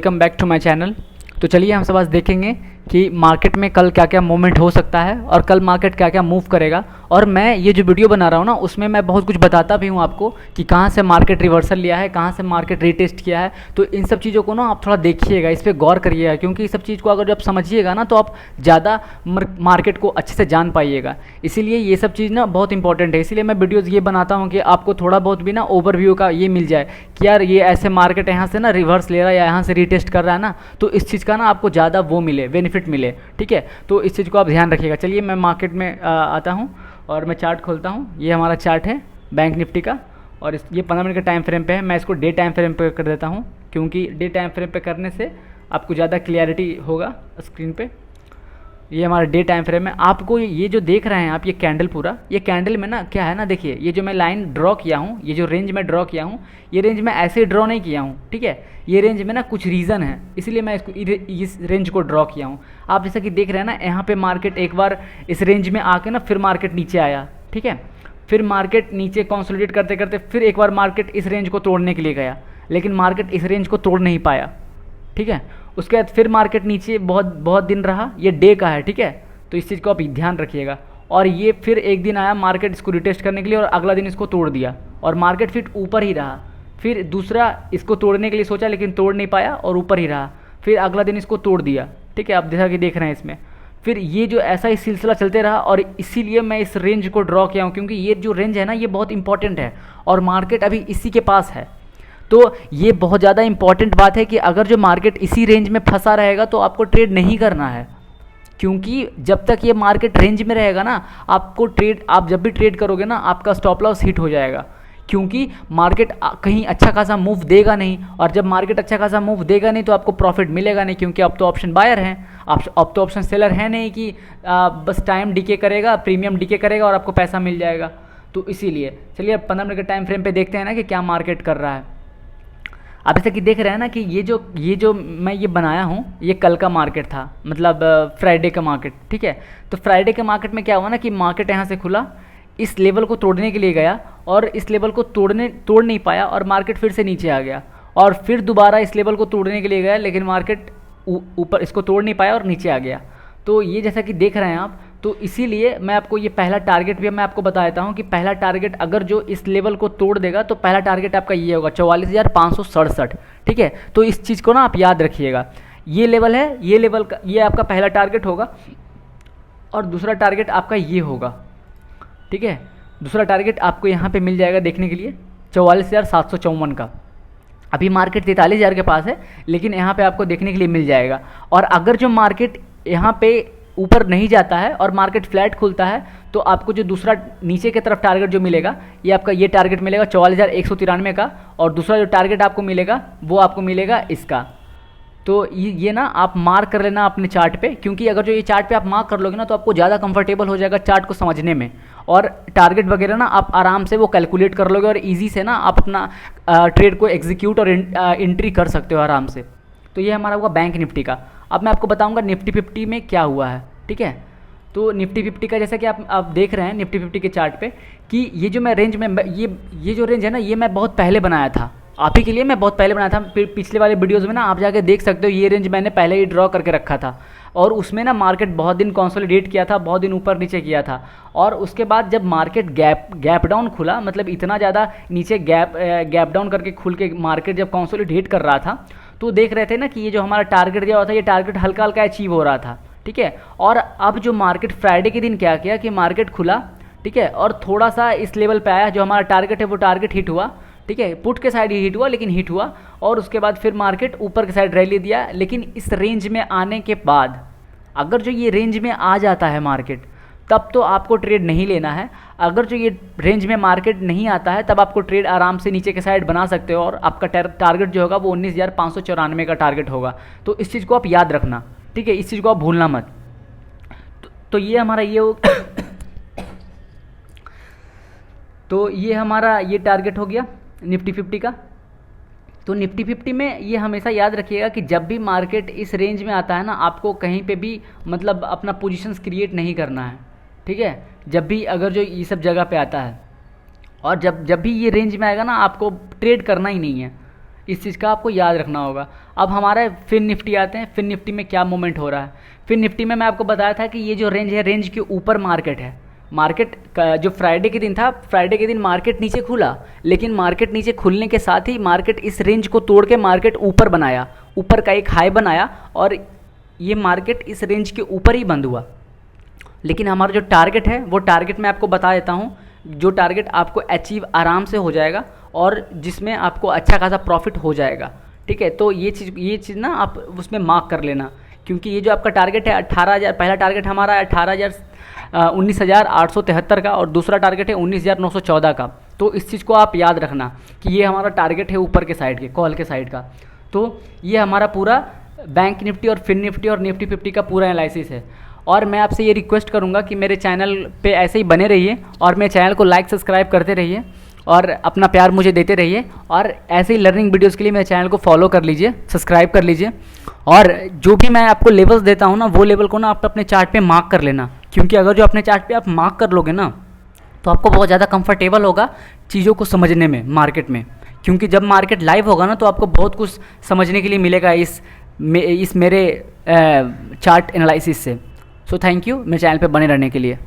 Welcome back to my channel. तो चलिए हम सब आज देखेंगे कि मार्केट में कल क्या क्या मूवमेंट हो सकता है और कल मार्केट क्या क्या मूव करेगा। और मैं ये जो वीडियो बना रहा हूँ ना, उसमें मैं बहुत कुछ बताता भी हूँ आपको कि कहाँ से मार्केट रिवर्सल लिया है, कहाँ से मार्केट रीटेस्ट किया है। तो इन सब चीज़ों को ना आप थोड़ा देखिएगा, इस पर गौर करिएगा, क्योंकि इस सब चीज़ को अगर जब समझिएगा ना तो आप ज़्यादा मार्केट को अच्छे से जान पाइएगा। इसीलिए ये सब चीज़ ना बहुत इंपॉर्टेंट है। इसीलिए मैं वीडियोज़ ये बनाता हूँ कि आपको थोड़ा बहुत भी ना ओवरव्यू का ये मिल जाए कि यार ये ऐसे मार्केट यहाँ से ना रिवर्स ले रहा है या यहाँ से रीटेस्ट कर रहा है ना, तो इस चीज़ का ना आपको ज़्यादा वो मिले, बेनिफिट मिले। ठीक है, तो इस चीज़ को आप ध्यान रखिएगा। चलिए मैं मार्केट में आता हूँ और मैं चार्ट खोलता हूँ। ये हमारा चार्ट है बैंक निफ्टी का और ये 15 मिनट के टाइम फ्रेम पे है। मैं इसको डे टाइम फ्रेम पे कर देता हूँ, क्योंकि डे टाइम फ्रेम पे करने से आपको ज़्यादा क्लियरिटी होगा स्क्रीन पे। ये हमारा डे टाइम फ्रेम है। आपको ये जो देख रहे हैं आप, ये कैंडल पूरा, ये कैंडल में ना क्या है ना, देखिए ये जो मैं लाइन ड्रॉ किया हूँ, ये जो रेंज में ड्रॉ किया हूँ, ये रेंज में ऐसे ड्रॉ नहीं किया हूँ। ठीक है, ये रेंज में ना कुछ रीज़न है, इसलिए मैं इसको इस रेंज को ड्रॉ किया हूँ। आप जैसा कि देख रहे हैं ना, यहाँ पे मार्केट एक बार इस रेंज में आके ना फिर मार्केट नीचे आया। ठीक है, फिर मार्केट नीचे कंसोलिडेट करते करते फिर एक बार मार्केट इस रेंज को तोड़ने के लिए गया, लेकिन मार्केट इस रेंज को तोड़ नहीं पाया। ठीक है, उसके बाद फिर मार्केट नीचे बहुत दिन रहा। ये डे का है, ठीक है, तो इस चीज़ को आप ध्यान रखिएगा। और ये फिर एक दिन आया मार्केट इसको रिटेस्ट करने के लिए और अगला दिन इसको तोड़ दिया और मार्केट फिर ऊपर ही रहा। फिर दूसरा इसको तोड़ने के लिए सोचा लेकिन तोड़ नहीं पाया और ऊपर ही रहा। फिर अगला दिन इसको तोड़ दिया। ठीक है, आप जैसा कि देख रहे हैं इसमें फिर ये जो ऐसा ही सिलसिला चलते रहा और इसीलिए मैं इस रेंज को ड्रॉ किया हूँ, क्योंकि ये जो रेंज है ना, ये बहुत इंपॉर्टेंट है और मार्केट अभी इसी के पास है। तो ये बहुत ज़्यादा इंपॉर्टेंट बात है कि अगर जो मार्केट इसी रेंज में फंसा रहेगा तो आपको ट्रेड नहीं करना है, क्योंकि जब तक ये मार्केट रेंज में रहेगा ना, आपको आप जब भी ट्रेड करोगे ना, आपका स्टॉप लॉस हिट हो जाएगा, क्योंकि मार्केट कहीं अच्छा खासा मूव देगा नहीं। और जब मार्केट अच्छा खासा मूव देगा नहीं तो आपको प्रॉफिट मिलेगा नहीं, क्योंकि अब तो ऑप्शन बायर हैं, अब तो ऑप्शन सेलर है नहीं कि बस टाइम डीके करेगा, प्रीमियम डीके करेगा और आपको पैसा मिल जाएगा। तो इसीलिए चलिए अब 15 मिनट के टाइम फ्रेम पे देखते हैं ना कि क्या मार्केट कर रहा है। आप जैसे कि देख रहे हैं ना कि ये जो मैं ये बनाया हूँ, ये कल का मार्केट था, मतलब फ्राइडे का मार्केट। ठीक है, तो फ्राइडे के मार्केट में क्या हुआ ना कि मार्केट यहाँ से खुला, इस लेवल को तोड़ने के लिए गया और इस लेवल को तोड़ नहीं पाया और मार्केट फिर से नीचे आ गया और फिर दोबारा इस लेवल को तोड़ने के लिए गया, लेकिन मार्केट ऊपर इसको तोड़ नहीं पाया और नीचे आ गया। तो ये जैसा कि देख रहे हैं आप, तो इसीलिए मैं आपको ये पहला टारगेट भी मैं आपको बता देता हूँ कि पहला टारगेट अगर जो इस लेवल को तोड़ देगा तो पहला टारगेट आपका ये होगा 44,567। ठीक है, तो इस चीज़ को ना आप याद रखिएगा। ये लेवल है, ये लेवल का ये आपका पहला टारगेट होगा और दूसरा टारगेट आपका ये होगा। ठीक है, दूसरा टारगेट आपको यहाँ पे मिल जाएगा देखने के लिए 44,754 का। अभी मार्केट 43,000 के पास है, लेकिन यहाँ पे आपको देखने के लिए मिल जाएगा। और अगर जो मार्केट यहाँ पे ऊपर नहीं जाता है और मार्केट फ्लैट खुलता है तो आपको जो दूसरा नीचे की तरफ टारगेट जो मिलेगा, ये आपका ये टारगेट मिलेगा 44,193 का, और दूसरा जो टारगेट आपको मिलेगा वो आपको मिलेगा इसका। तो ये ना आप मार्क कर लेना अपने चार्ट पे, क्योंकि अगर जो ये चार्ट पे आप मार्क कर लोगे ना तो आपको ज़्यादा कंफर्टेबल हो जाएगा चार्ट को समझने में, और टारगेट वगैरह ना आप आराम से वो कैलकुलेट कर लोगे और ईजी से ना आप अपना ट्रेड को एग्जीक्यूट और एंट्री कर सकते हो आराम से। तो ये हमारा हुआ बैंक निफ्टी का। अब मैं आपको बताऊंगा निफ्टी 50 में क्या हुआ है। ठीक है, तो निफ्टी 50 का जैसा कि आप देख रहे हैं निफ्टी 50 के चार्ट पे कि ये जो मैं रेंज में ये जो रेंज है ना, ये मैं बहुत पहले बनाया था, आप ही के लिए मैं बहुत पहले बनाया था। फिर पिछले वाले वीडियोज़ में ना आप जाके देख सकते हो, ये रेंज मैंने पहले ही ड्रॉ करके रखा था और उसमें ना मार्केट बहुत दिन कंसोलिडेट किया था, बहुत दिन ऊपर नीचे किया था। और उसके बाद जब मार्केट गैप डाउन खुला, मतलब इतना ज़्यादा नीचे गैप डाउन करके खुल के मार्केट जब कंसोलिडेट कर रहा था, तो देख रहे थे ना कि ये जो हमारा टारगेट दिया हुआ था, ये टारगेट हल्का हल्का अचीव हो रहा था। ठीक है, और अब जो मार्केट फ्राइडे के दिन क्या किया कि मार्केट खुला, ठीक है, और थोड़ा सा इस लेवल पे आया, जो हमारा टारगेट है वो टारगेट हिट हुआ। ठीक है, पुट के साइड ही हिट हुआ, लेकिन हिट हुआ, और उसके बाद फिर मार्केट ऊपर के साइड रैली दिया। लेकिन इस रेंज में आने के बाद अगर जो ये रेंज में आ जाता है मार्केट, तब तो आपको ट्रेड नहीं लेना है। अगर जो ये रेंज में मार्केट नहीं आता है तब आपको ट्रेड आराम से नीचे के साइड बना सकते हो और आपका टारगेट जो होगा वो 19,594 का टारगेट होगा। तो इस चीज़ को आप याद रखना। ठीक है, इस चीज़ को आप भूलना मत। तो ये हमारा तो ये हमारा ये टारगेट हो गया निफ्टी 50 का। तो निफ्टी 50 में ये हमेशा याद रखिएगा कि जब भी मार्केट इस रेंज में आता है ना, आपको कहीं पे भी मतलब अपना पोजीशंस क्रिएट नहीं करना है। ठीक है, जब भी अगर जो ये सब जगह पे आता है और जब भी ये रेंज में आएगा ना, आपको ट्रेड करना ही नहीं है। इस चीज़ का आपको याद रखना होगा। अब हमारा फिन निफ्टी आते हैं। फिन निफ्टी में क्या मूवमेंट हो रहा है? फिन निफ्टी में मैं आपको बताया था कि ये जो रेंज है, रेंज के ऊपर मार्केट है। मार्केट का जो फ्राइडे के दिन था, फ्राइडे के दिन मार्केट नीचे खुला, लेकिन मार्केट नीचे खुलने के साथ ही मार्केट इस रेंज को तोड़ के मार्केट ऊपर बनाया, ऊपर का एक हाई बनाया और ये मार्केट इस रेंज के ऊपर ही बंद हुआ। लेकिन हमारा जो टारगेट है वो टारगेट मैं आपको बता देता हूँ, जो टारगेट आपको अचीव आराम से हो जाएगा और जिसमें आपको अच्छा खासा प्रॉफिट हो जाएगा। ठीक है, तो ये चीज़ ना आप उसमें मार्क कर लेना, क्योंकि ये जो आपका टारगेट है 18,000, पहला टारगेट हमारा है 19,873 का और दूसरा टारगेट है 19,914 का। तो इस चीज़ को आप याद रखना कि ये हमारा टारगेट है ऊपर के साइड के, कॉल के साइड का। तो ये हमारा पूरा बैंक निफ्टी और फिन निफ्टी और निफ्टी 50 का पूरा एनालिसिस है। और मैं आपसे ये रिक्वेस्ट करूँगा कि मेरे चैनल पे ऐसे ही बने रहिए और मेरे चैनल को लाइक सब्सक्राइब करते रहिए और अपना प्यार मुझे देते रहिए। और ऐसे ही लर्निंग वीडियोस के लिए मेरे चैनल को फॉलो कर लीजिए, सब्सक्राइब कर लीजिए। और जो भी मैं आपको लेवल्स देता हूँ ना, वो लेवल को ना आप अपने चार्ट पे मार्क कर लेना, क्योंकि अगर जो अपने चार्ट पे आप मार्क कर लोगे ना तो आपको बहुत ज़्यादा कंफर्टेबल होगा चीज़ों को समझने में मार्केट में। क्योंकि जब मार्केट लाइव होगा ना तो आपको बहुत कुछ समझने के लिए मिलेगा इस मेरे चार्ट एनालिसिस से। सो थैंक यू मेरे चैनल पे बने रहने के लिए।